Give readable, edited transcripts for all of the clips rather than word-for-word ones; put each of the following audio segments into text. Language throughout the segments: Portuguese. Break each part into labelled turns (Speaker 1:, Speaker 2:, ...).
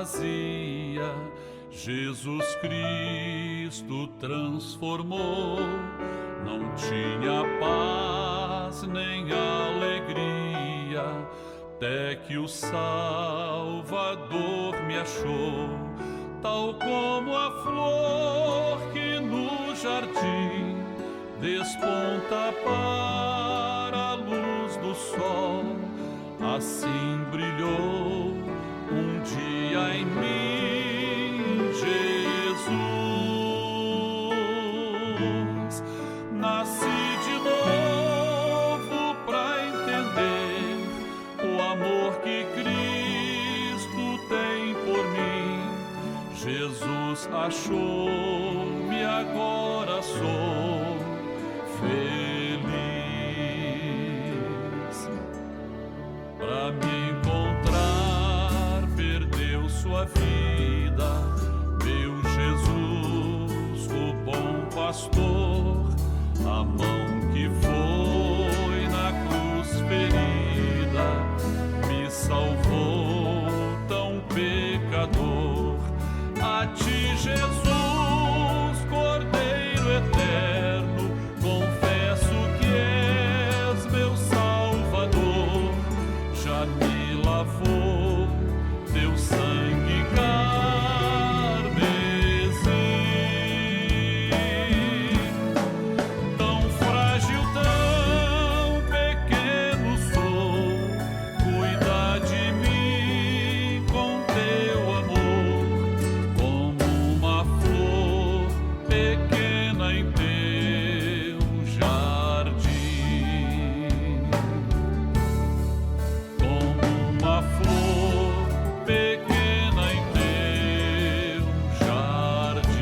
Speaker 1: vazia, Jesus Cristo transformou. Não tinha paz nem alegria, até que o Salvador me achou. Tal como a flor que no jardim desponta para a luz do sol, assim brilhou um dia em mim Jesus. Nasci de novo pra entender o amor que Cristo tem por mim. Jesus achou-me, agora sou feliz. Pra me encontrar, perdeu sua vida, meu Jesus, o bom pastor. A mão que foi na cruz ferida me salvou, tão pecador. A ti, Jesus, Cordeiro eterno, confesso que és meu Salvador. Já me lavou teu sangue carmesim. Tão frágil, tão pequeno sou, cuida de mim com teu amor, como uma flor pequena em teu jardim. Como uma flor pequena em teu jardim.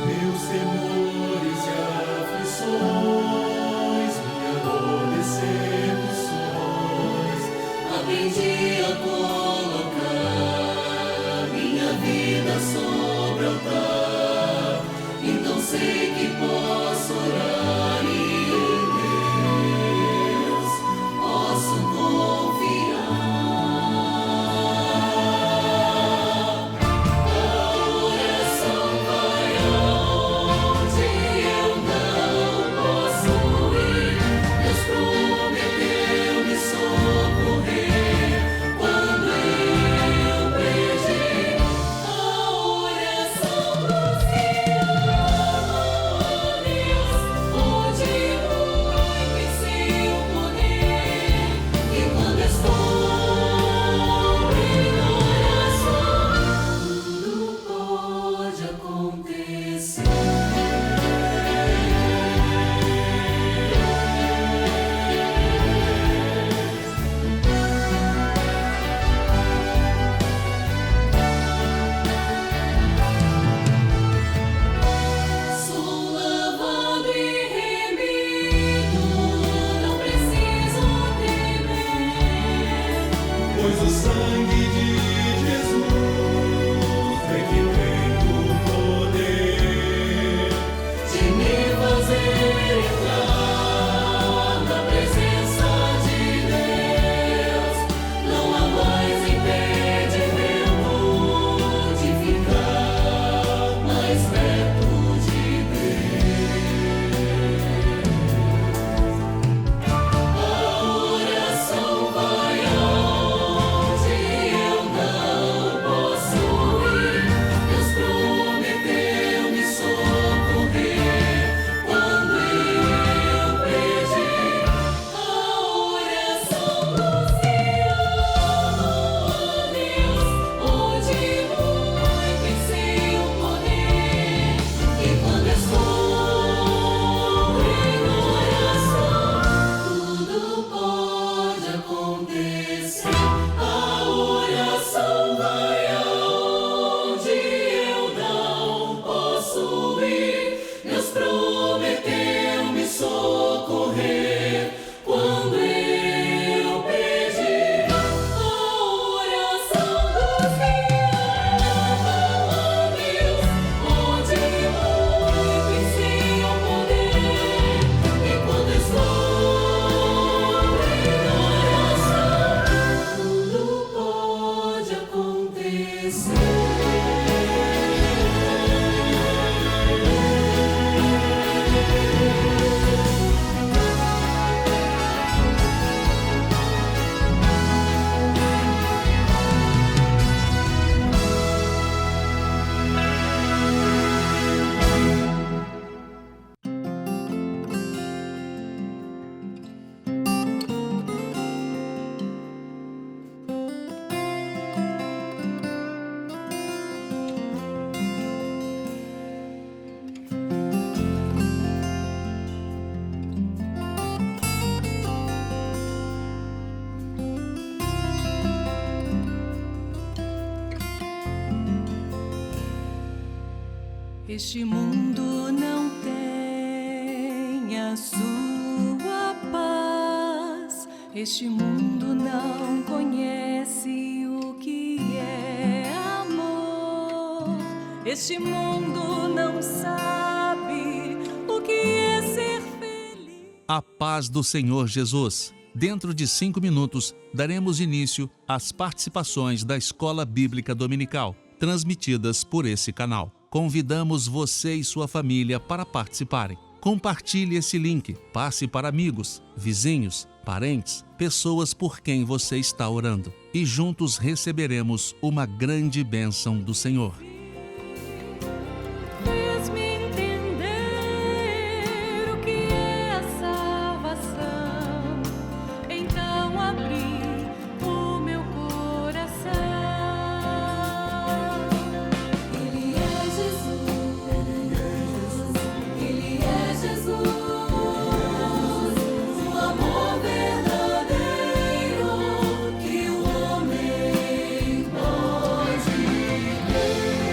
Speaker 2: Meus temores e aflições, minha dor, decepções, aprendi a colocar minha vida sobre o altar. Então sei que posso orar e em Deus posso confiar. Pois o sangue de Jesus é que tem o poder.
Speaker 3: Este mundo não tem a sua paz. Este mundo não conhece o que é amor. Este mundo não sabe o que é ser feliz.
Speaker 4: A paz do Senhor Jesus. Dentro de 5 minutos, daremos início às participações da Escola Bíblica Dominical, transmitidas por esse canal. Convidamos você e sua família para participarem. Compartilhe esse link, passe para amigos, vizinhos, parentes, pessoas por quem você está orando. E juntos receberemos uma grande bênção do Senhor.
Speaker 3: Fez-me entender o que é a salvação. Então abri o meu coração. Ele é Jesus. Ele é Jesus. O amor verdadeiro que o homem pode ter.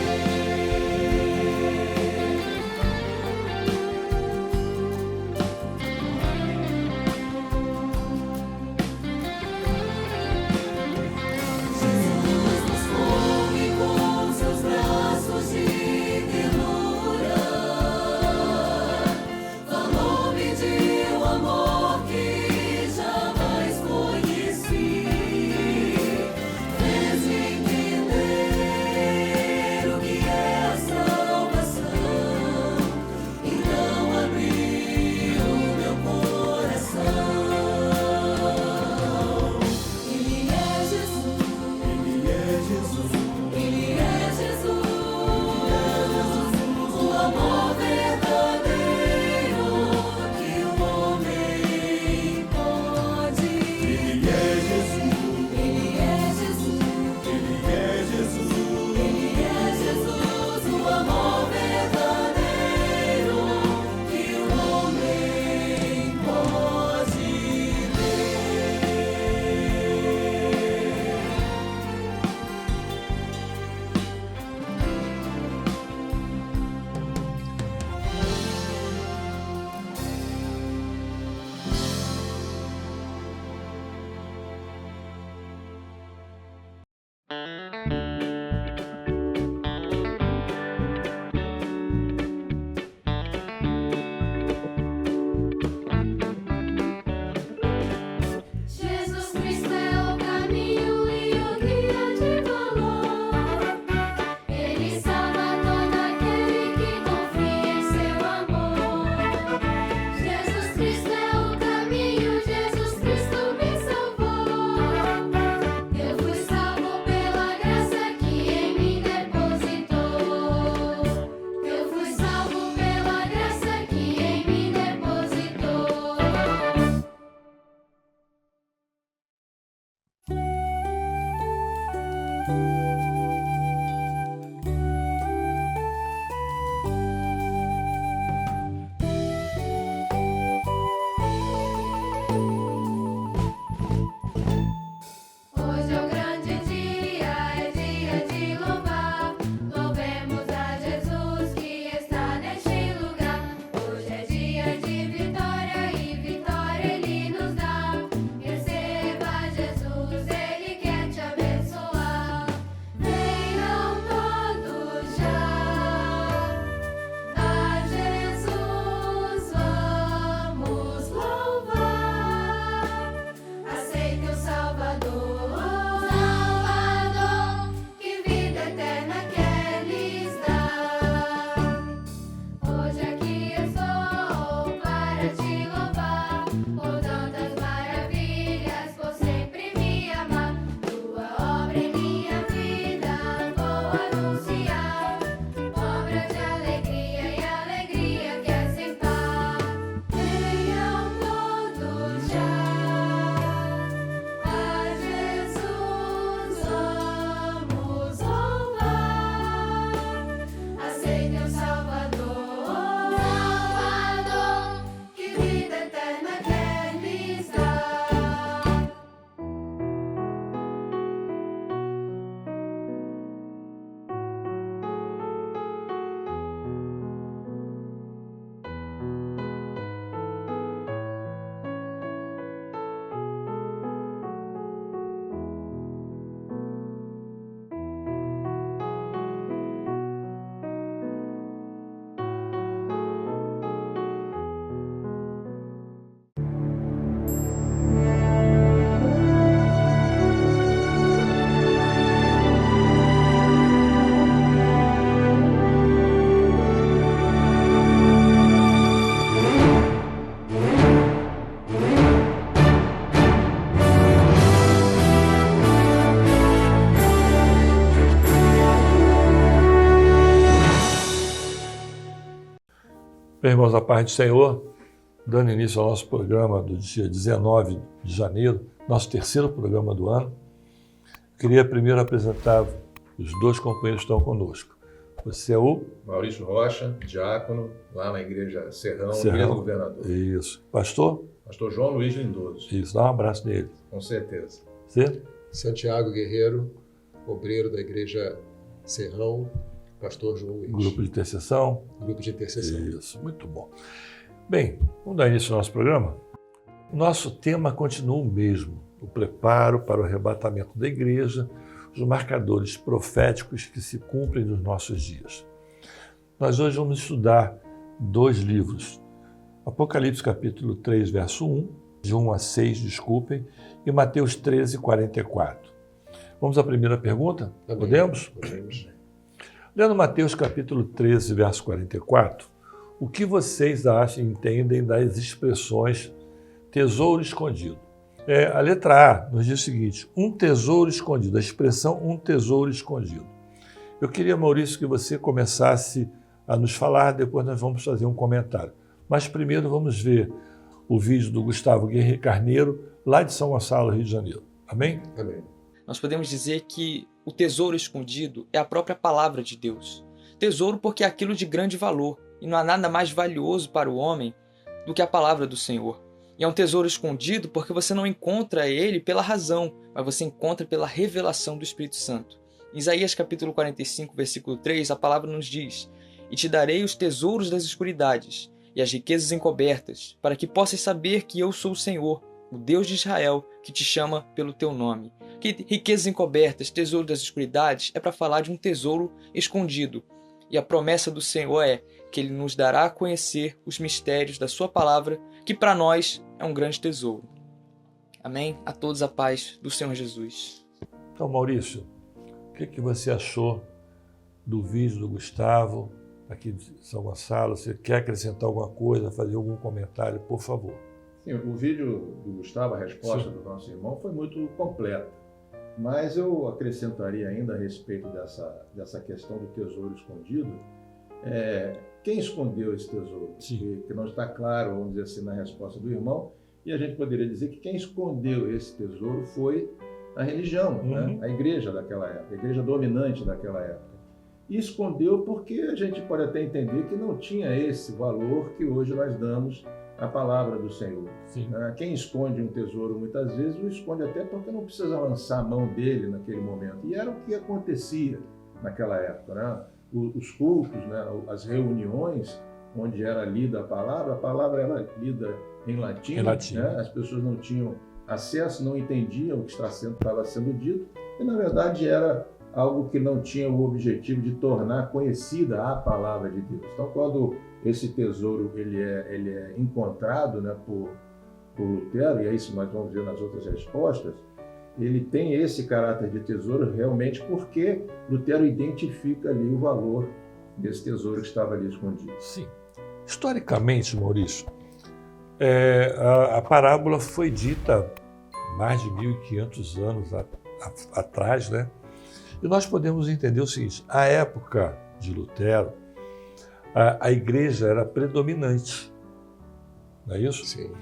Speaker 5: Bem, irmãos, a paz do Senhor, dando início ao nosso programa do dia 19 de janeiro, nosso terceiro programa do ano. Queria primeiro apresentar os dois companheiros que estão conosco. Você é o
Speaker 6: Maurício Rocha, diácono, lá na Igreja Serrão,
Speaker 5: Serrão.
Speaker 6: Igreja do Governador.
Speaker 5: Isso. Pastor?
Speaker 6: Pastor João Luiz Lindoso.
Speaker 5: Isso, dá um abraço nele.
Speaker 6: Com certeza.
Speaker 5: Você?
Speaker 7: Santiago Guerreiro, obreiro da Igreja Serrão, pastor João Luiz.
Speaker 5: Grupo de intercessão?
Speaker 7: Grupo de intercessão.
Speaker 5: Isso, muito bom. Bem, vamos dar início ao nosso programa? Nosso tema continua o mesmo, o preparo para o arrebatamento da igreja, os marcadores proféticos que se cumprem nos nossos dias. Nós hoje vamos estudar dois livros, Apocalipse capítulo 3, verso 1, de 1 a 6, desculpem, e Mateus 13, 44. Vamos à primeira pergunta?
Speaker 7: Amém.
Speaker 5: Podemos?
Speaker 7: Podemos.
Speaker 5: Lendo Mateus capítulo 13, verso 44, o que vocês acham e entendem das expressões tesouro escondido? A letra A nos diz o seguinte, um tesouro escondido, a expressão um tesouro escondido. Eu queria, Maurício, que você começasse a nos falar, depois nós vamos fazer um comentário. Mas primeiro vamos ver o vídeo do Gustavo Guerreiro Carneiro, lá de São Gonçalo, Rio de Janeiro. Amém?
Speaker 7: Amém.
Speaker 8: Nós podemos dizer que o tesouro escondido é a própria palavra de Deus. Tesouro porque é aquilo de grande valor, e não há nada mais valioso para o homem do que a palavra do Senhor. E é um tesouro escondido porque você não encontra ele pela razão, mas você encontra pela revelação do Espírito Santo. Em Isaías capítulo 45, versículo 3, a palavra nos diz: E te darei os tesouros das escuridades e as riquezas encobertas, para que possas saber que eu sou o Senhor, o Deus de Israel, que te chama pelo teu nome. Que riquezas encobertas, tesouro das escuridades, é para falar de um tesouro escondido. E a promessa do Senhor é que Ele nos dará a conhecer os mistérios da sua palavra, que para nós é um grande tesouro. Amém? A todos a paz do Senhor Jesus.
Speaker 5: Então, Maurício, o que você achou do vídeo do Gustavo, aqui de São Gonçalo? Você quer acrescentar alguma coisa, fazer algum comentário, por favor?
Speaker 6: Sim, o vídeo do Gustavo, a resposta do nosso irmão, foi muito completa. Mas eu acrescentaria ainda a respeito dessa questão do tesouro escondido. Quem escondeu esse tesouro? Que não está claro, vamos dizer assim, na resposta do irmão. E a gente poderia dizer que quem escondeu esse tesouro foi a religião, né? A igreja daquela época, a igreja dominante daquela época. E escondeu porque a gente pode até entender que não tinha esse valor que hoje nós damos à palavra do Senhor.
Speaker 5: Sim.
Speaker 6: Quem esconde um tesouro muitas vezes o esconde até porque não precisa lançar a mão dele naquele momento. E era o que acontecia naquela época, né? Os cultos, né? As reuniões onde era lida a palavra era lida em latim, né? As pessoas não tinham acesso, não entendiam o que estava sendo dito, e na verdade era algo que não tinha o objetivo de tornar conhecida a palavra de Deus. Então, quando esse tesouro ele é encontrado, né, por Lutero, e é isso que nós vamos ver nas outras respostas, ele tem esse caráter de tesouro realmente porque Lutero identifica ali o valor desse tesouro que estava ali escondido.
Speaker 5: Sim. Historicamente, Maurício, a parábola foi dita mais de 1.500 anos atrás, né? E nós podemos entender o seguinte, a época de Lutero, a igreja era predominante, não é isso?
Speaker 7: Sim.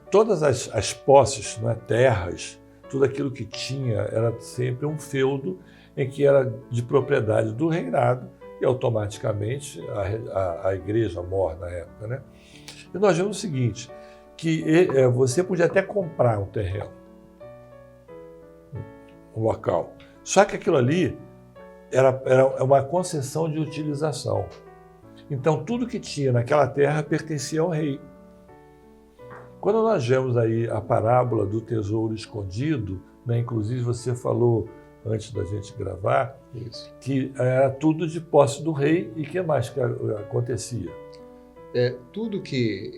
Speaker 5: Todas as posses, né, terras, tudo aquilo que tinha era sempre um feudo em que era de propriedade do reinado e automaticamente a igreja mor na época, né? E nós vemos o seguinte, que você podia até comprar um terreno, um local, só que aquilo ali era uma concessão de utilização. Então, tudo que tinha naquela terra pertencia ao rei. Quando nós vemos aí a parábola do tesouro escondido, né, inclusive você falou antes da gente gravar,
Speaker 7: Isso.
Speaker 5: que era tudo de posse do rei e o que mais que acontecia?
Speaker 7: Tudo que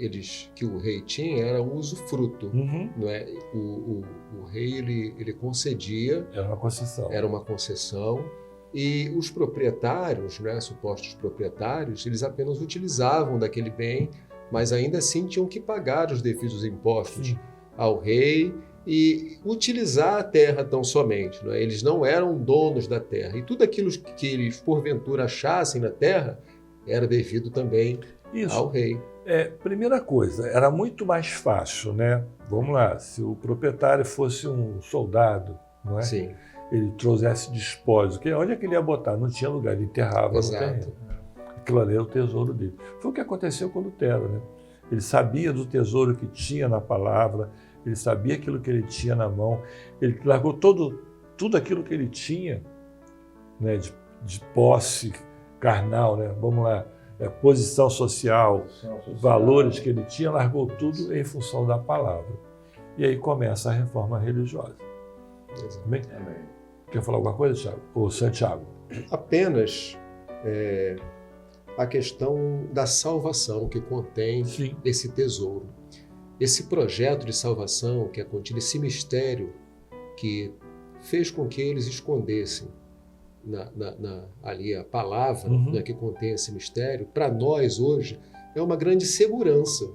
Speaker 7: o rei tinha era um usufruto. Não é? O rei ele concedia.
Speaker 5: Era uma concessão.
Speaker 7: Era uma concessão. E os proprietários, né, supostos proprietários, eles apenas utilizavam daquele bem, mas ainda assim tinham que pagar os devidos impostos ao rei e utilizar a terra tão somente. Não é? Eles não eram donos da terra. E tudo aquilo que eles, porventura, achassem na terra era devido também
Speaker 5: Isso.
Speaker 7: ao rei.
Speaker 5: Primeira coisa, era muito mais fácil, né? Vamos lá, se o proprietário fosse um soldado, não é?
Speaker 7: Sim,
Speaker 5: Ele trouxesse despojos, onde é que ele ia botar? Não tinha lugar, ele enterrava no
Speaker 7: exato.
Speaker 5: terreno. Aquilo ali é o tesouro dele. Foi o que aconteceu com Lutero, né? Ele sabia do tesouro que tinha na palavra, ele sabia aquilo que ele tinha na mão, ele largou tudo aquilo que ele tinha, né, de posse carnal, né? Vamos lá, posição social, valores que ele tinha, largou tudo em função da palavra. E aí começa a reforma religiosa. Amém?
Speaker 6: Amém.
Speaker 5: Quer falar alguma coisa, Thiago? Ou Santiago?
Speaker 7: Apenas a questão da salvação que contém
Speaker 5: Sim.
Speaker 7: esse tesouro. Esse projeto de salvação que é contido, esse mistério que fez com que eles escondessem ali a palavra, né, que contém esse mistério, para nós hoje é uma grande segurança.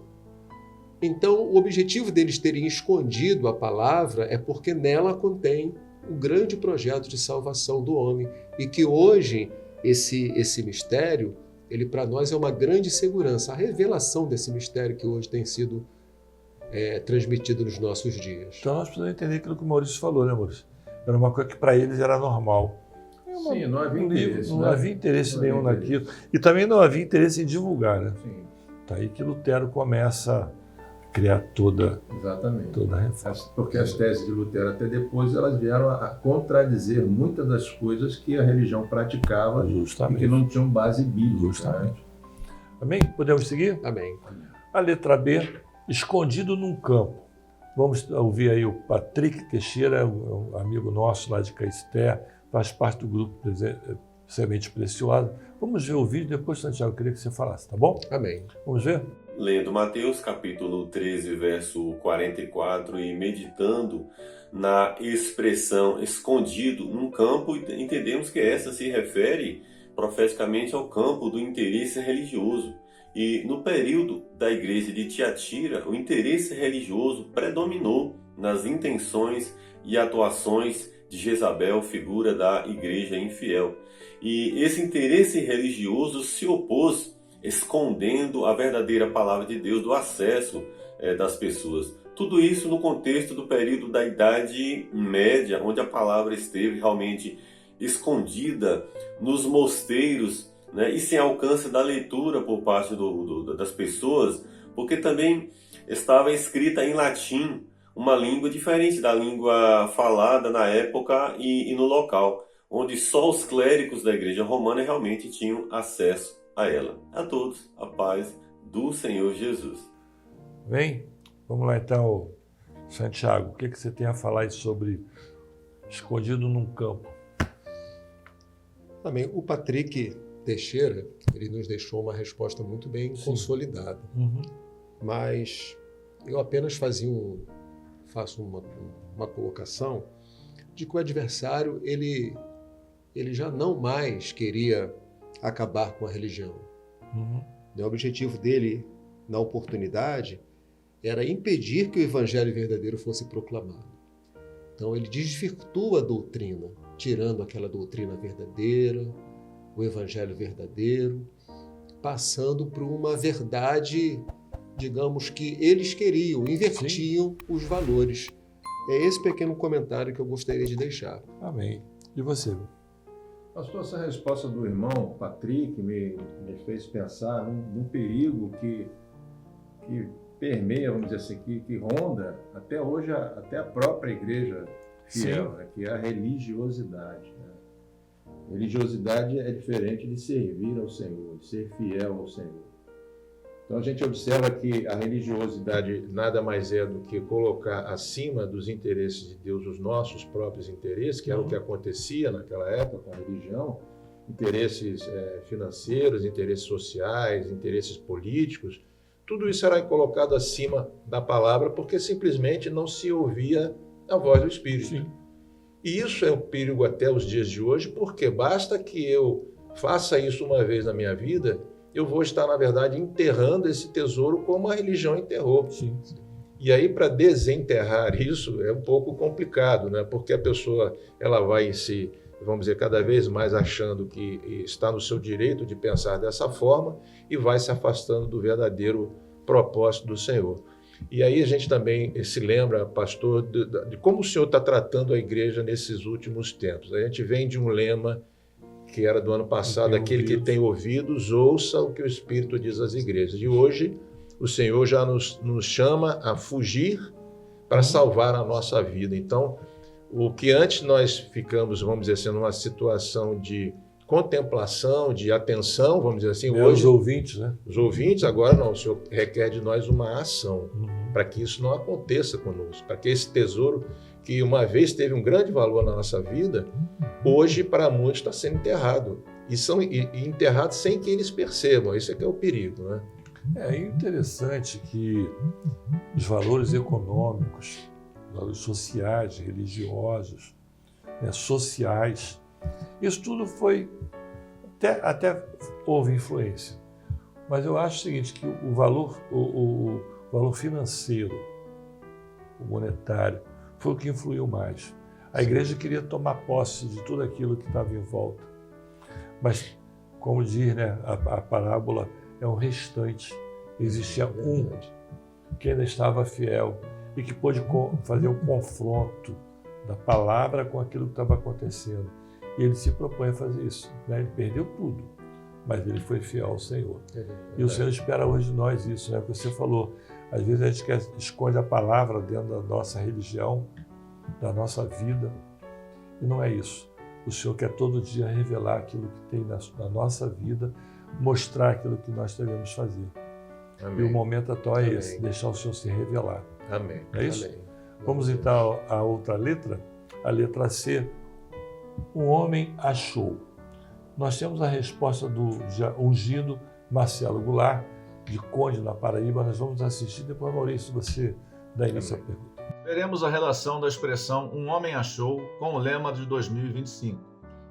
Speaker 7: Então, o objetivo deles terem escondido a palavra é porque nela contém o grande projeto de salvação do homem e que hoje esse mistério, ele para nós é uma grande segurança, a revelação desse mistério que hoje tem sido transmitido nos nossos dias.
Speaker 5: Então nós precisamos entender aquilo que o Maurício falou, né, Maurício? Era uma coisa que para eles era normal.
Speaker 6: Sim, não havia interesse.
Speaker 5: Não
Speaker 6: né?
Speaker 5: havia interesse
Speaker 6: Não
Speaker 5: nenhum
Speaker 6: havia
Speaker 5: naquilo. E também não havia interesse em divulgar, né?
Speaker 6: Sim,
Speaker 5: Tá aí que Lutero começa a criar toda
Speaker 6: exatamente.
Speaker 5: a reforma.
Speaker 6: Porque as teses de Lutero até depois elas vieram a contradizer muitas das coisas que a religião praticava e
Speaker 5: Justamente.
Speaker 6: que não tinham base bíblica. Né?
Speaker 5: Justamente. Amém? Podemos seguir?
Speaker 7: Amém.
Speaker 5: A letra B, escondido num campo. Vamos ouvir aí o Patrick Teixeira, um amigo nosso lá de Caisté, faz parte do grupo Semente Preciosa. Vamos ver o vídeo, depois, Santiago, eu queria que você falasse, tá bom?
Speaker 7: Amém.
Speaker 5: Vamos ver?
Speaker 9: Lendo Mateus capítulo 13, verso 44 e meditando na expressão escondido num campo, entendemos que essa se refere profeticamente ao campo do interesse religioso. E no período da igreja de Tiatira, o interesse religioso predominou nas intenções e atuações de Jezabel, figura da igreja infiel. E esse interesse religioso se opôs, escondendo a verdadeira palavra de Deus do acesso das pessoas. Tudo isso no contexto do período da Idade Média, onde a palavra esteve realmente escondida nos mosteiros, né, e sem alcance da leitura por parte das pessoas, porque também estava escrita em latim, uma língua diferente da língua falada na época e no local, onde só os clérigos da igreja romana realmente tinham acesso a ela. A todos, a paz do Senhor Jesus.
Speaker 5: Vem? Vamos lá então, Santiago, o que você tem a falar aí sobre escondido num campo?
Speaker 7: Amém. O Patrick Teixeira, ele nos deixou uma resposta muito bem consolidada. Mas eu apenas faço uma colocação de que o adversário, ele já não mais queria acabar com a religião. O objetivo dele, na oportunidade, era impedir que o evangelho verdadeiro fosse proclamado. Então ele desvirtua a doutrina, tirando aquela doutrina verdadeira, o evangelho verdadeiro, passando por uma verdade, digamos, que eles queriam, invertiam os valores. É esse pequeno comentário que eu gostaria de deixar.
Speaker 5: Amém. E você?
Speaker 6: Pastor, essa resposta do irmão Patrick me fez pensar num perigo que permeia, vamos dizer assim, que ronda até hoje até a própria igreja fiel, né, que é a religiosidade. Né? Religiosidade é diferente de servir ao Senhor, de ser fiel ao Senhor. Então a gente observa que a religiosidade nada mais é do que colocar acima dos interesses de Deus os nossos próprios interesses, que era o que acontecia naquela época com a religião, interesses financeiros, interesses sociais, interesses políticos. Tudo isso era colocado acima da palavra porque simplesmente não se ouvia a voz do Espírito.
Speaker 5: Sim.
Speaker 6: E isso é um perigo até os dias de hoje, porque basta que eu faça isso uma vez na minha vida, eu vou estar, na verdade, enterrando esse tesouro como a religião enterrou.
Speaker 5: Sim.
Speaker 6: E aí, para desenterrar isso, é um pouco complicado, né? Porque a pessoa ela vai vamos dizer, cada vez mais achando que está no seu direito de pensar dessa forma e vai se afastando do verdadeiro propósito do Senhor. E aí a gente também se lembra, pastor, de como o Senhor está tratando a igreja nesses últimos tempos. A gente vem de um lema que era do ano passado, aquele que tem ouvidos, ouça o que o Espírito diz às igrejas. E hoje o Senhor já nos chama a fugir para salvar a nossa vida. Então, o que antes nós ficamos, vamos dizer assim, numa situação de contemplação, de atenção, vamos dizer assim, hoje...
Speaker 5: Os ouvintes, né?
Speaker 6: Os ouvintes, agora não, o Senhor requer de nós uma ação, para que isso não aconteça conosco, para que esse tesouro, que uma vez teve um grande valor na nossa vida, hoje para muitos está sendo enterrado. E enterrado sem que eles percebam, esse é que é o perigo, né?
Speaker 5: É interessante que os valores econômicos, valores sociais, religiosos, sociais, isso tudo foi, até houve influência. Mas eu acho o seguinte, que o valor financeiro, o monetário, foi o que influiu mais. A igreja queria tomar posse de tudo aquilo que estava em volta. Mas, como diz, né, a parábola, é um restante. Existia um que ainda estava fiel e que pôde fazer o confronto da palavra com aquilo que estava acontecendo. E ele se propõe a fazer isso, né? Ele perdeu tudo, mas ele foi fiel ao Senhor. E o Senhor espera hoje de nós isso, né? Porque você falou, às vezes a gente esconde a palavra dentro da nossa religião, da nossa vida, e não é isso. O Senhor quer todo dia revelar aquilo que tem na nossa vida, mostrar aquilo que nós devemos fazer. Amém. E o momento atual é esse, deixar o Senhor se revelar.
Speaker 6: Amém.
Speaker 5: É isso?
Speaker 6: Amém.
Speaker 5: Vamos então à outra letra, a letra C. O homem achou. Nós temos a resposta do ungido Marcelo Goulart, de Conde, na Paraíba. Nós vamos assistir. Depois, Maurício, você dá início à pergunta.
Speaker 10: Veremos a relação da expressão um homem achou com o lema de 2025.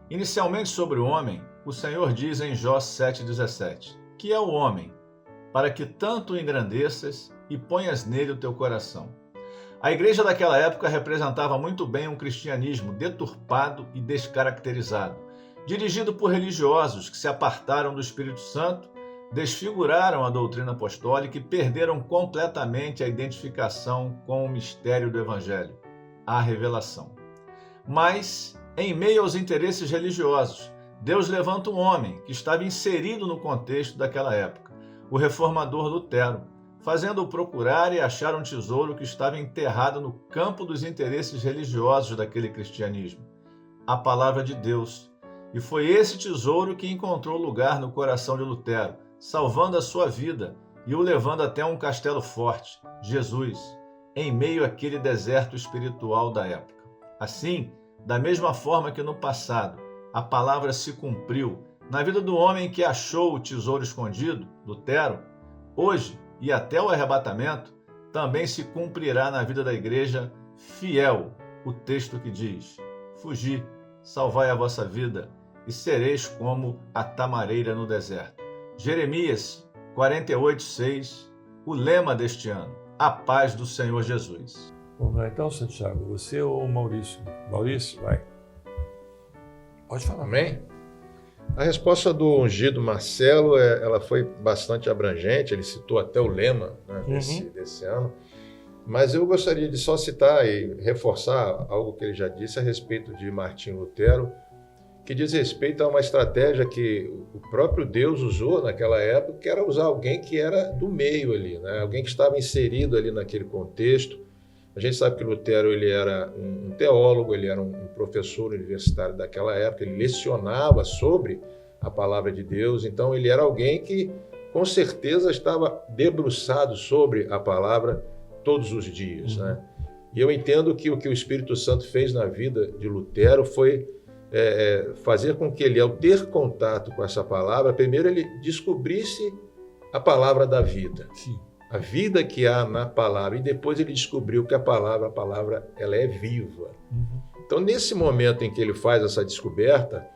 Speaker 10: Inicialmente sobre o homem, o Senhor diz em Jó 7,17, que é o homem, para que tanto o engrandeças e ponhas nele o teu coração. A igreja daquela época representava muito bem um cristianismo deturpado e descaracterizado, dirigido por religiosos que se apartaram do Espírito Santo, desfiguraram a doutrina apostólica e perderam completamente a identificação com o mistério do Evangelho, a revelação. Mas, em meio aos interesses religiosos, Deus levanta um homem que estava inserido no contexto daquela época, o reformador Lutero, fazendo-o procurar e achar um tesouro que estava enterrado no campo dos interesses religiosos daquele cristianismo, a palavra de Deus. E foi esse tesouro que encontrou lugar no coração de Lutero, salvando a sua vida e o levando até um castelo forte, Jesus, em meio àquele deserto espiritual da época. Assim, da mesma forma que no passado a palavra se cumpriu na vida do homem que achou o tesouro escondido, Lutero, hoje, e até o arrebatamento, também se cumprirá na vida da igreja fiel o texto que diz: fugi, salvai a vossa vida, e sereis como a tamareira no deserto. Jeremias 48:6, o lema deste ano: a paz do Senhor Jesus.
Speaker 5: Vamos lá então, Santiago, você ou o Maurício? Maurício, vai. Pode falar.
Speaker 6: Amém? A resposta do ungido Marcelo, ela foi bastante abrangente, ele citou até o lema, né, desse ano, mas eu gostaria de só citar e reforçar algo que ele já disse a respeito de Martinho Lutero, que diz respeito a uma estratégia que o próprio Deus usou naquela época, que era usar alguém que era do meio ali, né, alguém que estava inserido ali naquele contexto. A gente sabe que Lutero ele era um teólogo, ele era um professor universitário daquela época, ele lecionava sobre a palavra de Deus, então ele era alguém que com certeza estava debruçado sobre a palavra todos os dias, né? E eu entendo que o que o Espírito Santo fez na vida de Lutero foi fazer com que ele, ao ter contato com essa palavra, primeiro ele descobrisse a palavra da vida.
Speaker 5: Sim.
Speaker 6: A vida que há na palavra, e depois ele descobriu que a palavra ela é viva. Então, nesse momento em que ele faz essa descoberta,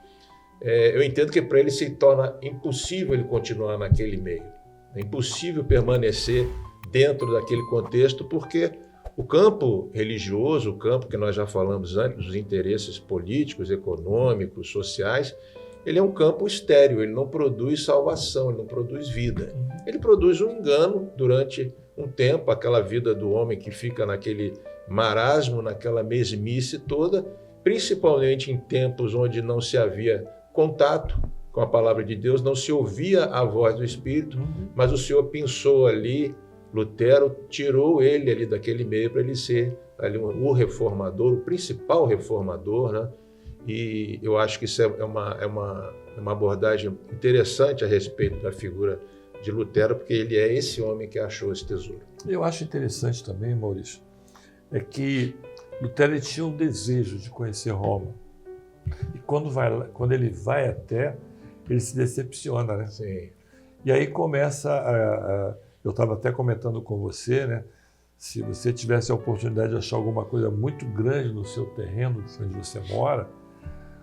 Speaker 6: eu entendo que para ele se torna impossível ele continuar naquele meio. É impossível permanecer dentro daquele contexto, porque O campo religioso, o campo que nós já falamos antes, dos interesses políticos, econômicos, sociais, ele é um campo estéril, ele não produz salvação, ele não produz vida. Ele produz um engano durante um tempo, aquela vida do homem que fica naquele marasmo, naquela mesmice toda, principalmente em tempos onde não se havia contato com a palavra de Deus, não se ouvia a voz do Espírito, mas o Senhor pensou ali, Lutero tirou ele ali daquele meio para ele ser ali o reformador, o principal reformador, né? E eu acho que isso é uma abordagem interessante a respeito da figura de Lutero, porque ele é esse homem que achou esse tesouro.
Speaker 5: Eu acho interessante também, Maurício, é que Lutero ele tinha um desejo de conhecer Roma. E quando ele vai até, ele se decepciona, né?
Speaker 6: Sim.
Speaker 5: E aí começa eu estava até comentando com você, né? Se você tivesse a oportunidade de achar alguma coisa muito grande no seu terreno, onde você mora,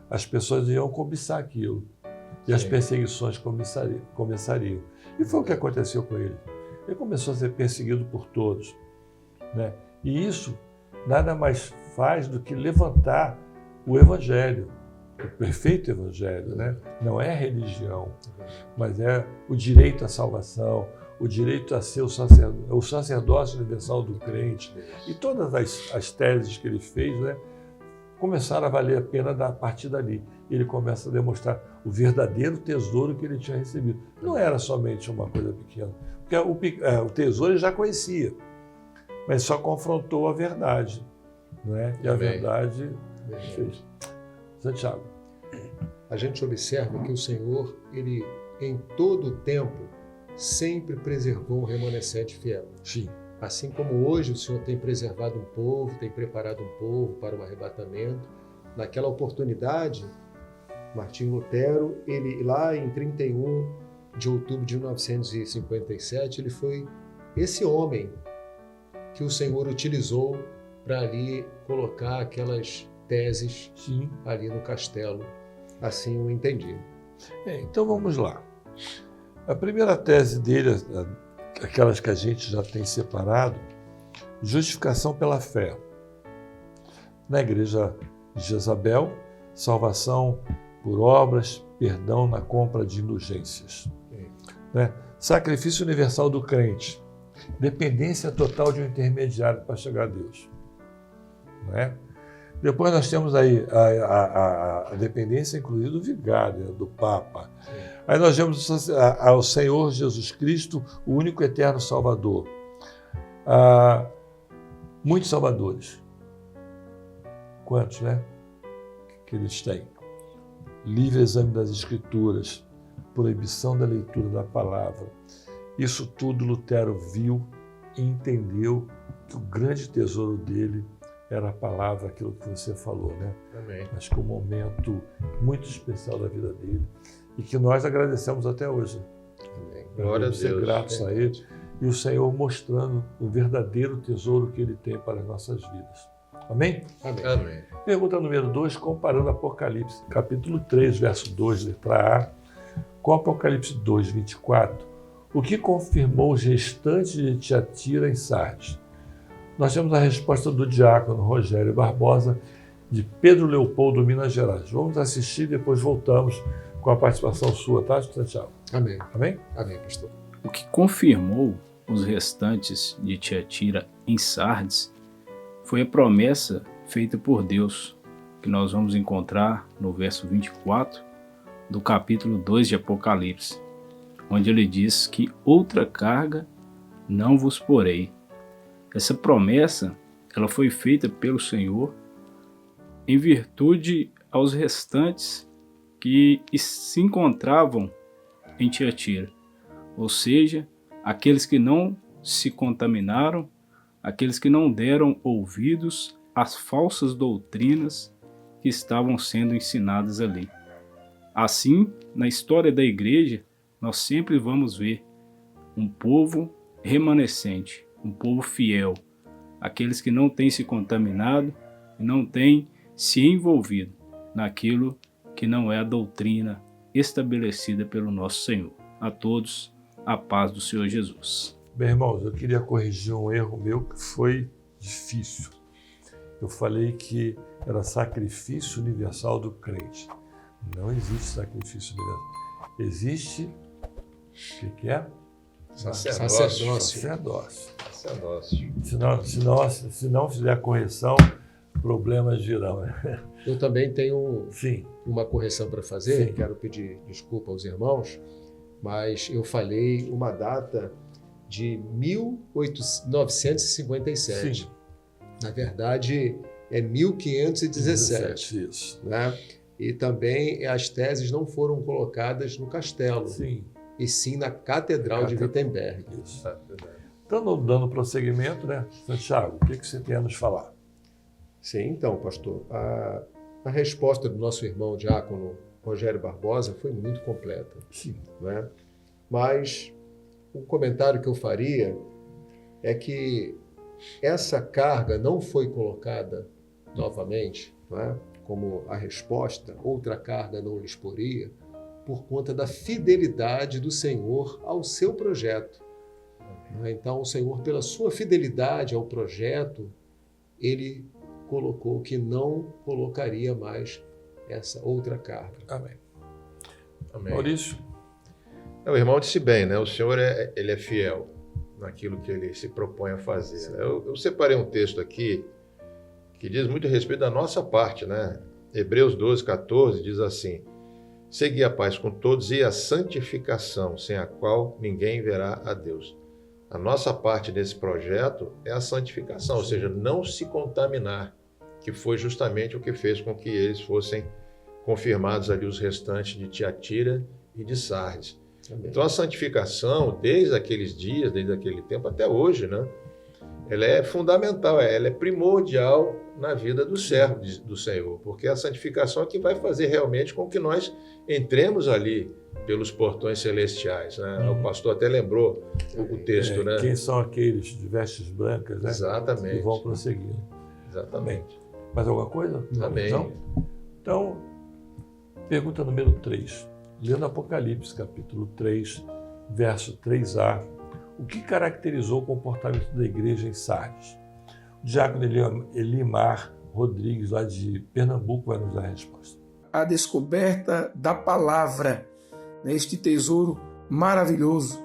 Speaker 5: as pessoas iam cobiçar aquilo. E as perseguições começariam. E foi o que aconteceu com ele. Ele começou a ser perseguido por todos, né? E isso nada mais faz do que levantar o Evangelho, o perfeito Evangelho, né? Não é religião, mas é o direito à salvação, o direito a ser o sacerdócio universal do crente. E todas as teses que ele fez, né, começaram a valer a pena a partir dali. Ele começa a demonstrar o verdadeiro tesouro que ele tinha recebido. Não era somente uma coisa pequena, porque o tesouro ele já conhecia, mas só confrontou a verdade, né? E a verdade fez. Santiago.
Speaker 7: A gente observa que o Senhor, ele em todo o tempo, sempre preservou um remanescente fiel.
Speaker 5: Sim.
Speaker 7: Assim como hoje o Senhor tem preservado um povo, tem preparado um povo para o arrebatamento, naquela oportunidade, Martinho Lutero, ele lá em 31 de outubro de 1957, ele foi esse homem que o Senhor utilizou para ali colocar aquelas teses ali no castelo. Assim o entendi.
Speaker 5: Então vamos lá. A primeira tese dele, aquelas que a gente já tem separado, justificação pela fé. Na igreja de Jezabel, salvação por obras, perdão na compra de indulgências. Né? Sacrifício universal do crente, dependência total de um intermediário para chegar a Deus. Né? Depois nós temos aí a dependência, inclusive, do vigário, do Papa. Aí nós vemos ao Senhor Jesus Cristo, o único eterno Salvador. Muitos salvadores. Quantos, né? Que eles têm. Livre exame das Escrituras, proibição da leitura da palavra. Isso tudo Lutero viu e entendeu que o grande tesouro dele era a palavra, aquilo que você falou, né?
Speaker 6: Amém.
Speaker 5: Acho que é um momento muito especial da vida dele e que nós agradecemos até hoje.
Speaker 6: Amém. Glória a Deus.
Speaker 5: Ser gratos a ele e o Senhor mostrando o verdadeiro tesouro que ele tem para as nossas vidas. Amém?
Speaker 6: Amém. Amém.
Speaker 5: Pergunta número 2, comparando Apocalipse, capítulo 3, verso 2, letra A, com Apocalipse 2, 24, o que confirmou os restantes de Tiatira em Sardes? Nós temos a resposta do diácono Rogério Barbosa, de Pedro Leopoldo, Minas Gerais. Vamos assistir e depois voltamos com a participação sua, tá, Santiago?
Speaker 7: Amém.
Speaker 5: Amém?
Speaker 7: Amém, pastor.
Speaker 11: O que confirmou os restantes de Tiatira em Sardes foi a promessa feita por Deus, que nós vamos encontrar no verso 24 do capítulo 2 de Apocalipse, onde ele diz que outra carga não vos porei. Essa promessa, ela foi feita pelo Senhor em virtude aos restantes que se encontravam em Tiatira, ou seja, aqueles que não se contaminaram, aqueles que não deram ouvidos às falsas doutrinas que estavam sendo ensinadas ali. Assim, na história da igreja, nós sempre vamos ver um povo remanescente, um povo fiel, aqueles que não têm se contaminado e não têm se envolvido naquilo que não é a doutrina estabelecida pelo nosso Senhor. A todos, a paz do Senhor Jesus.
Speaker 5: Bem, irmãos, eu queria corrigir um erro meu que foi difícil. Eu falei que era sacrifício universal do crente. Não existe sacrifício universal. Existe, o que é?
Speaker 7: Sacerdócio.
Speaker 5: Sacerdócio. Se não fizer correção, problemas virão.
Speaker 7: Eu também tenho
Speaker 5: Sim.
Speaker 7: uma correção para fazer.
Speaker 5: Sim.
Speaker 7: Quero pedir desculpa aos irmãos, mas eu falei uma data de 1957.
Speaker 5: Sim.
Speaker 7: Na verdade, é 1517.
Speaker 5: Isso.
Speaker 7: Né? E também as teses não foram colocadas no castelo,
Speaker 5: Sim.
Speaker 7: e sim na Catedral de Wittenberg.
Speaker 5: Isso. Então, dando prosseguimento, né? Santiago, o que você tem a nos falar?
Speaker 7: Sim, então, pastor, a resposta do nosso irmão diácono Rogério Barbosa foi muito completa.
Speaker 5: Sim.
Speaker 7: Né? Mas o comentário que eu faria é que essa carga não foi colocada novamente, não é? Como a resposta, outra carga não lhes poria, por conta da fidelidade do Senhor ao seu projeto. Então, o Senhor, pela sua fidelidade ao projeto, ele colocou que não colocaria mais essa outra carga.
Speaker 5: Amém.
Speaker 6: Amém.
Speaker 5: Maurício?
Speaker 6: O irmão disse bem, né? O Senhor ele é fiel naquilo que ele se propõe a fazer. Né? Eu separei um texto aqui que diz muito a respeito da nossa parte, né? Hebreus 12:14 diz assim: segui a paz com todos e a santificação, sem a qual ninguém verá a Deus. A nossa parte desse projeto é a santificação, ou seja, não se contaminar, que foi justamente o que fez com que eles fossem confirmados ali os restantes de Tiatira e de Sardes.
Speaker 7: Amém.
Speaker 6: Então a santificação, desde aqueles dias, desde aquele tempo até hoje, né? Ela é fundamental, ela é primordial na vida do servo do Senhor, porque a santificação é que vai fazer realmente com que nós entremos ali pelos portões celestiais. Né? O pastor até lembrou o texto, né?
Speaker 5: Quem são aqueles de vestes brancas, né?
Speaker 6: Exatamente.
Speaker 5: Que vão prosseguir.
Speaker 6: Exatamente.
Speaker 5: Mais alguma coisa?
Speaker 6: Amém.
Speaker 5: Então, pergunta número 3. Lendo Apocalipse, capítulo 3, verso 3a, o que caracterizou o comportamento da igreja em Sardes? O diácono Elimar Rodrigues, lá de Pernambuco, vai nos dar a resposta.
Speaker 12: A descoberta da palavra, né, este tesouro maravilhoso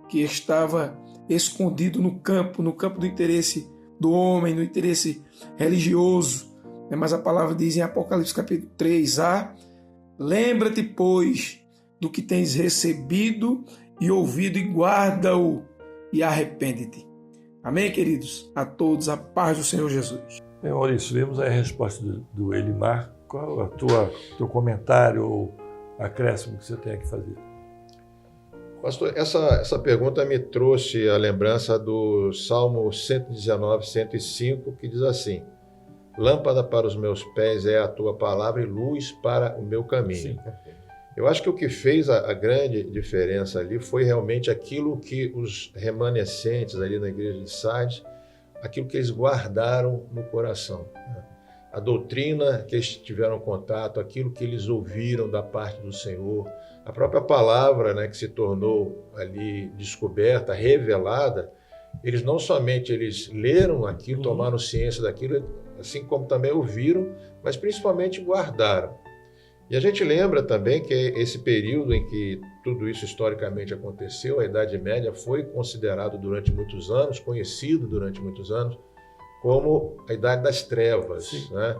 Speaker 12: que estava escondido no campo do interesse do homem, no interesse religioso. Né, mas a palavra diz em Apocalipse capítulo 3a, lembra-te, pois, do que tens recebido e ouvido e guarda-o e arrepende-te. Amém, queridos? A todos, a paz do Senhor Jesus.
Speaker 5: Bem, Maurício, vemos aí a resposta do Elimar. Qual é o teu comentário ou acréscimo que você tem que fazer?
Speaker 6: Pastor, essa pergunta me trouxe a lembrança do Salmo 119, 105, que diz assim: lâmpada para os meus pés é a tua palavra e luz para o meu caminho.
Speaker 5: Sim.
Speaker 6: Eu acho que o que fez a grande diferença ali foi realmente aquilo que os remanescentes ali na igreja de Sardes, aquilo que eles guardaram no coração. A doutrina que eles tiveram contato, aquilo que eles ouviram da parte do Senhor, a própria palavra, né, que se tornou ali descoberta, revelada, eles não somente eles leram aquilo, tomaram ciência daquilo, assim como também ouviram, mas principalmente guardaram. E a gente lembra também que esse período em que tudo isso historicamente aconteceu, a Idade Média, foi considerado durante muitos anos, conhecido durante muitos anos, como a Idade das Trevas, né?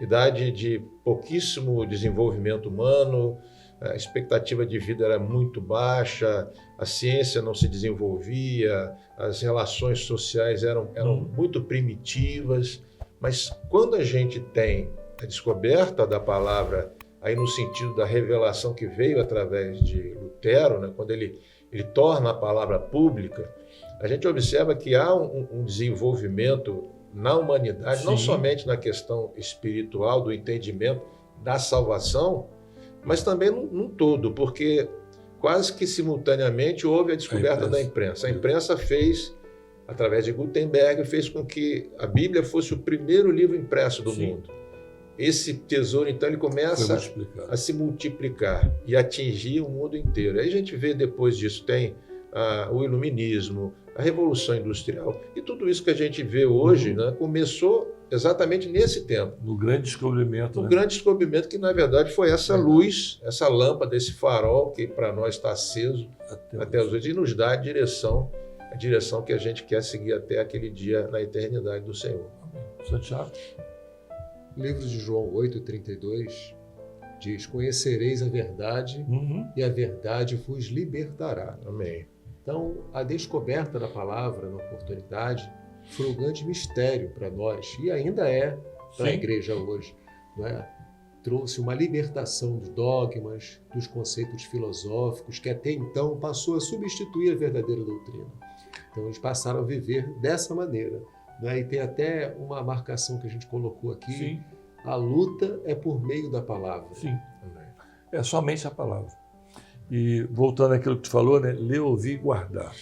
Speaker 6: Idade de pouquíssimo desenvolvimento humano, a expectativa de vida era muito baixa, a ciência não se desenvolvia, as relações sociais eram muito primitivas, mas quando a gente tem a descoberta da palavra, aí no sentido da revelação que veio através de Lutero, né, quando ele torna a palavra pública, a gente observa que há um desenvolvimento na humanidade, não somente na questão espiritual, do entendimento da salvação, mas também num todo, porque quase que simultaneamente houve a descoberta da imprensa. A imprensa fez, através de Gutenberg, fez com que a Bíblia fosse o primeiro livro impresso do mundo. Esse tesouro, então, ele começa a se multiplicar e atingir o mundo inteiro. Aí a gente vê depois disso, tem o iluminismo, a Revolução Industrial. E tudo isso que a gente vê hoje, né, começou exatamente nesse tempo.
Speaker 5: No grande descobrimento.
Speaker 6: No grande descobrimento que, na verdade, foi essa luz, essa lâmpada, esse farol que para nós está aceso até hoje e nos dá a direção que a gente quer seguir até aquele dia na eternidade do Senhor.
Speaker 5: Santiago?
Speaker 7: O livro de João 8,32 diz: conhecereis a verdade e a verdade vos libertará.
Speaker 6: Amém.
Speaker 7: Então, a descoberta da palavra na oportunidade foi um grande mistério para nós e ainda é para a igreja hoje. Não é? Trouxe uma libertação dos dogmas, dos conceitos filosóficos que até então passou a substituir a verdadeira doutrina. Então, eles passaram a viver dessa maneira. Não é? E tem até uma marcação que a gente colocou aqui.
Speaker 5: Sim.
Speaker 7: A luta é por meio da palavra.
Speaker 5: Sim. É somente a palavra. E voltando àquilo que tu falou, né? Ler, ouvir e guardar.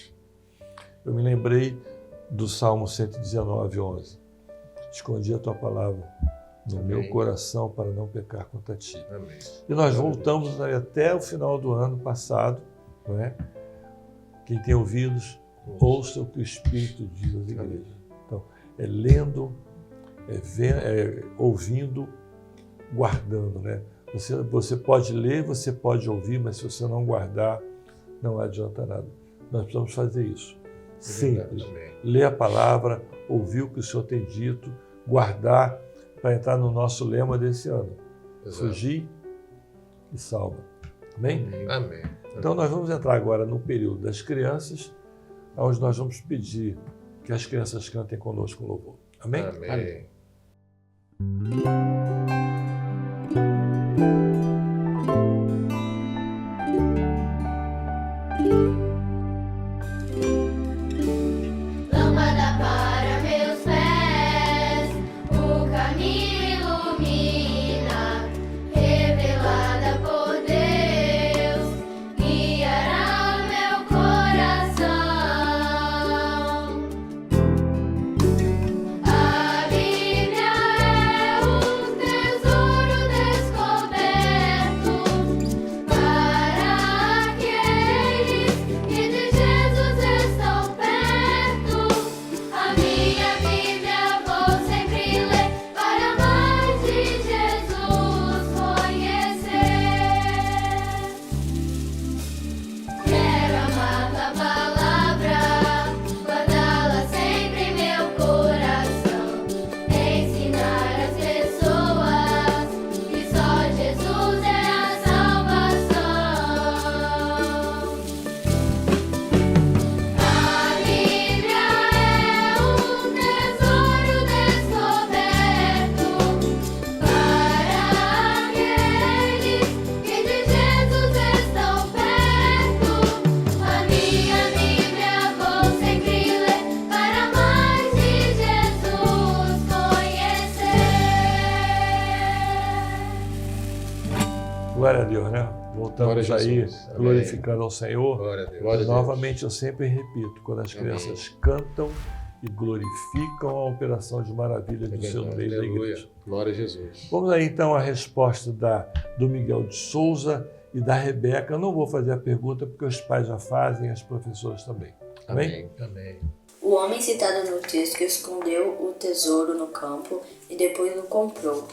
Speaker 5: Eu me lembrei do Salmo 119, 11. Escondi a tua palavra no meu coração para não pecar contra ti.
Speaker 6: Amém.
Speaker 5: E nós voltamos até o final do ano passado, não é? Quem tem ouvidos, ouça o que o Espírito diz às igrejas. Então, é lendo, ouvindo, guardando, né? Você pode ler, você pode ouvir, mas se você não guardar, não adianta nada. Nós precisamos fazer isso. Sempre. Ler a palavra, ouvir o que o Senhor tem dito, guardar, para entrar no nosso lema desse ano. Fugir e salva. Amém?
Speaker 6: Amém.
Speaker 5: Então nós vamos entrar agora no período das crianças, onde nós vamos pedir que as crianças cantem conosco o louvor. Amém?
Speaker 6: Amém.
Speaker 2: Lâmpada para meus pés, o caminho ilumina, revelada por Deus, guiará meu coração. A Bíblia é um tesouro descoberto para aqueles que de Jesus estão perto. A minha Bíblia vou sempre ler para mais de Jesus conhecer. Quero amar tua palavra, guardá-la sempre em meu coração, ensinar as pessoas que só Jesus é a salvação. A Bíblia é um tesouro descoberto para aqueles que de Jesus estão perto. A minha Bíblia vou sempre ler para mais de Jesus conhecer.
Speaker 5: Glória a Deus, né? Voltamos
Speaker 7: Glória a
Speaker 5: aí
Speaker 7: Jesus. Amém.
Speaker 5: glorificando ao Senhor.
Speaker 6: Glória a Deus.
Speaker 7: Glória a Deus.
Speaker 5: Novamente, eu sempre repito, quando as crianças cantam e glorificam a operação de maravilha do seu meio da
Speaker 6: Aleluia.
Speaker 5: igreja.
Speaker 7: Glória a Jesus.
Speaker 5: Vamos aí então à resposta do Miguel de Souza e da Rebeca. Eu não vou fazer a pergunta porque os pais já fazem, as professoras também. Amém?
Speaker 6: Amém.
Speaker 13: O homem citado no texto escondeu o tesouro no campo e depois o comprou.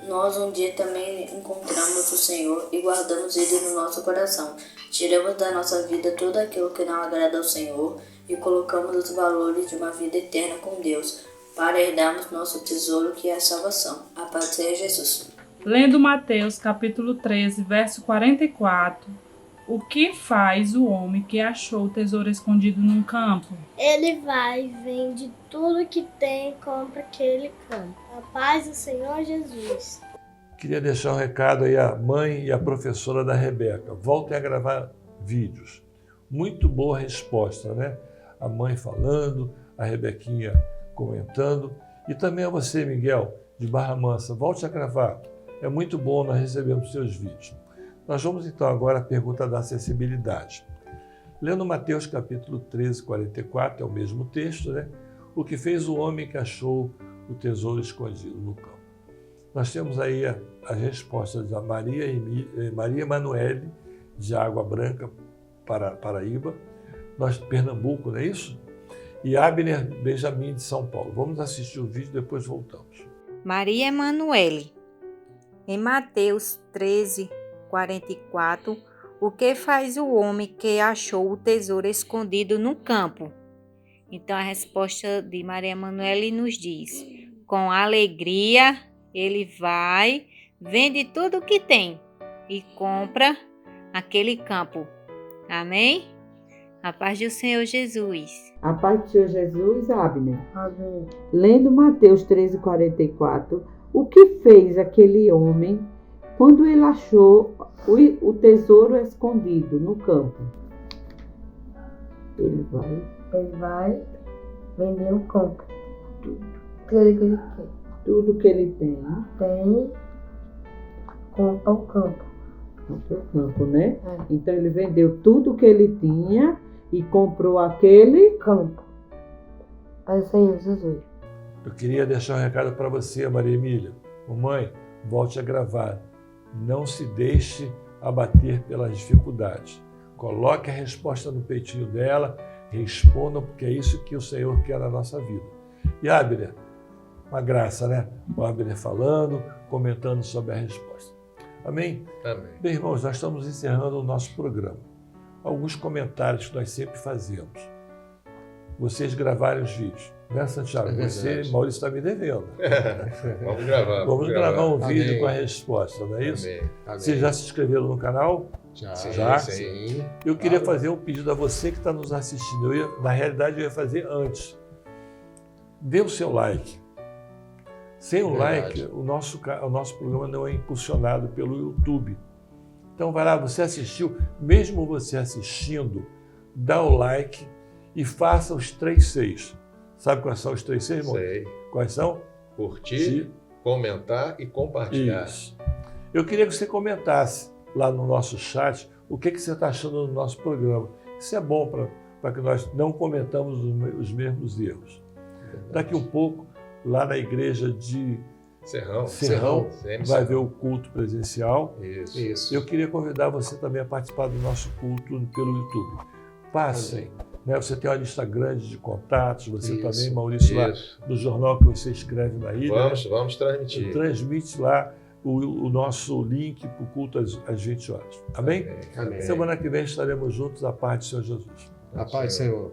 Speaker 13: Nós um dia também encontramos o Senhor e guardamos ele no nosso coração. Tiramos da nossa vida tudo aquilo que não agrada ao Senhor e colocamos os valores de uma vida eterna com Deus, para herdarmos nosso tesouro que é a salvação. A paz seja Jesus.
Speaker 14: Lendo Mateus capítulo 13, verso 44. O que faz o homem que achou o tesouro escondido num campo?
Speaker 15: Ele vai, vende tudo que tem e compra aquele campo. A paz do Senhor Jesus.
Speaker 5: Queria deixar um recado aí à mãe e à professora da Rebeca. Voltem a gravar vídeos. Muito boa resposta, né? A mãe falando, a Rebequinha comentando. E também a você, Miguel, de Barra Mansa. Volte a gravar. É muito bom nós recebemos seus vídeos. Nós vamos então agora à pergunta da acessibilidade. Lendo Mateus capítulo 13, 44, é o mesmo texto, né? O que fez o homem que achou o tesouro escondido no campo. Nós temos aí as respostas da Maria Emanuele, de Água Branca, Paraíba. nós, Pernambuco, não é isso? E Abner Benjamin, de São Paulo. Vamos assistir o vídeo, depois voltamos.
Speaker 16: Maria Emanuele. Em Mateus 13:44, o que faz o homem que achou o tesouro escondido no campo? Então a resposta de Maria Emanuele nos diz: com alegria ele vai, vende tudo o que tem e compra aquele campo. Amém? A paz do Senhor Jesus.
Speaker 17: A paz do Senhor Jesus, Abner. Amém. Lendo Mateus 13:44, o que fez aquele homem quando ele achou o tesouro escondido no campo? Ele vai vender o campo. Tudo que ele tem. Compra o campo. Compra o campo, né? Então ele vendeu tudo que ele tinha e comprou aquele campo. Pai do Senhor Jesus.
Speaker 5: Eu queria deixar um recado para você, Maria Emília. Mamãe, volte a gravar. Não se deixe abater pelas dificuldades. Coloque a resposta no peitinho dela, responda, porque é isso que o Senhor quer na nossa vida. E Abner, uma graça, né? O Abner falando, comentando sobre a resposta. Amém?
Speaker 7: Amém.
Speaker 5: Bem, irmãos, nós estamos encerrando o nosso programa. Alguns comentários que nós sempre fazemos. Vocês gravaram os vídeos, né, Santiago? Você, Maurício, está me devendo.
Speaker 7: Vamos gravar.
Speaker 5: Vamos gravar um vídeo
Speaker 7: Amém.
Speaker 5: com a resposta, não é isso?
Speaker 7: Amém. Amém.
Speaker 5: Vocês já se inscreveram no canal?
Speaker 7: Já? Sim.
Speaker 5: Eu queria fazer um pedido a você que está nos assistindo. Na realidade, eu ia fazer antes. Dê o seu like. Sem o like, o nosso programa não é impulsionado pelo YouTube. Então vai lá, você assistiu, mesmo você assistindo, dá o like e faça os 3 Cs. Sabe quais são os 3 Cs, irmão?
Speaker 7: Sei.
Speaker 5: Quais são?
Speaker 7: Curtir, comentar e compartilhar.
Speaker 5: Isso. Eu queria que você comentasse lá no nosso chat o que você está achando do nosso programa. Isso é bom para que nós não cometamos os mesmos erros. Daqui um pouco, lá na igreja de Serrão vai ver o culto presencial.
Speaker 7: Isso.
Speaker 5: Eu queria convidar você também a participar do nosso culto pelo YouTube. Passem. Né? Você tem uma lista grande de contatos, você também, Maurício, lá no jornal que você escreve na ilha.
Speaker 7: Vamos transmitir.
Speaker 5: Transmite lá o nosso link para o culto às 20 horas. Amém?
Speaker 7: Amém.
Speaker 5: Semana que vem estaremos juntos. A paz do Senhor Jesus.
Speaker 7: A paz do Senhor.